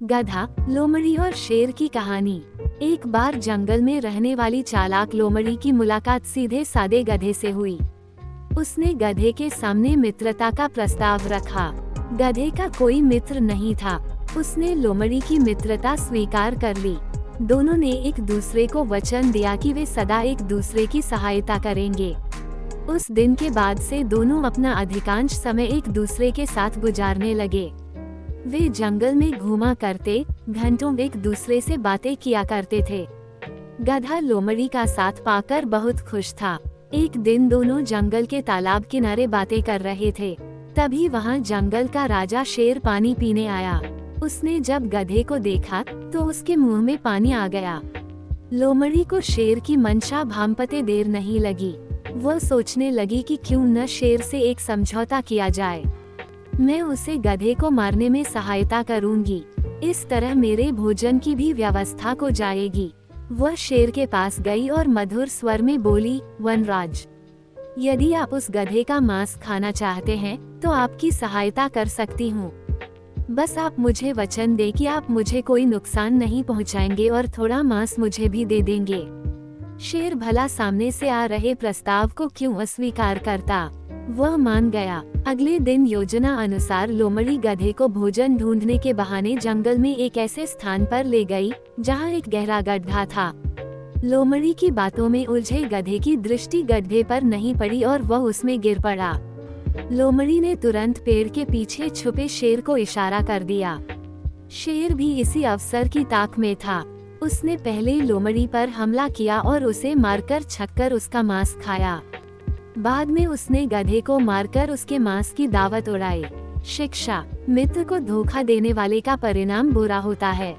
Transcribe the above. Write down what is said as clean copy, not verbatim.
गधा, लोमड़ी और शेर की कहानी। एक बार जंगल में रहने वाली चालाक लोमड़ी की मुलाकात सीधे सादे गधे से हुई। उसने गधे के सामने मित्रता का प्रस्ताव रखा। गधे का कोई मित्र नहीं था। उसने लोमड़ी की मित्रता स्वीकार कर ली। दोनों ने एक दूसरे को वचन दिया कि वे सदा एक दूसरे की सहायता करेंगे। उस दिन के बाद से दोनों अपना अधिकांश समय एक दूसरे के साथ गुजारने लगे। वे जंगल में घूमा करते, घंटों एक दूसरे से बातें किया करते थे। गधा लोमड़ी का साथ पाकर बहुत खुश था। एक दिन दोनों जंगल के तालाब किनारे बातें कर रहे थे। तभी वहां जंगल का राजा शेर पानी पीने आया। उसने जब गधे को देखा तो उसके मुंह में पानी आ गया। लोमड़ी को शेर की मंशा भांपते देर नहीं लगी। वह सोचने लगी कि क्यों न शेर से एक समझौता किया जाए। मैं उसे गधे को मारने में सहायता करूंगी। इस तरह मेरे भोजन की भी व्यवस्था हो जाएगी। वह शेर के पास गई और मधुर स्वर में बोली, वनराज, यदि आप उस गधे का मांस खाना चाहते हैं तो आपकी सहायता कर सकती हूँ। बस आप मुझे वचन दें कि आप मुझे कोई नुकसान नहीं पहुँचाएंगे और थोड़ा मांस मुझे भी दे देंगे। शेर भला सामने से आ रहे प्रस्ताव को क्यों अस्वीकार करता। वह मान गया। अगले दिन योजना अनुसार लोमड़ी गधे को भोजन ढूंढने के बहाने जंगल में एक ऐसे स्थान पर ले गई जहां एक गहरा गड्ढा था। लोमड़ी की बातों में उलझे गधे की दृष्टि गड्ढे पर नहीं पड़ी और वह उसमें गिर पड़ा। लोमड़ी ने तुरंत पेड़ के पीछे छुपे शेर को इशारा कर दिया। शेर भी इसी अवसर की ताक में था। उसने पहले लोमड़ी पर हमला किया और उसे मारकर छक्कर उसका मांस खाया। बाद में उसने गधे को मारकर उसके मांस की दावत उड़ाई। शिक्षा: मित्र को धोखा देने वाले का परिणाम बुरा होता है।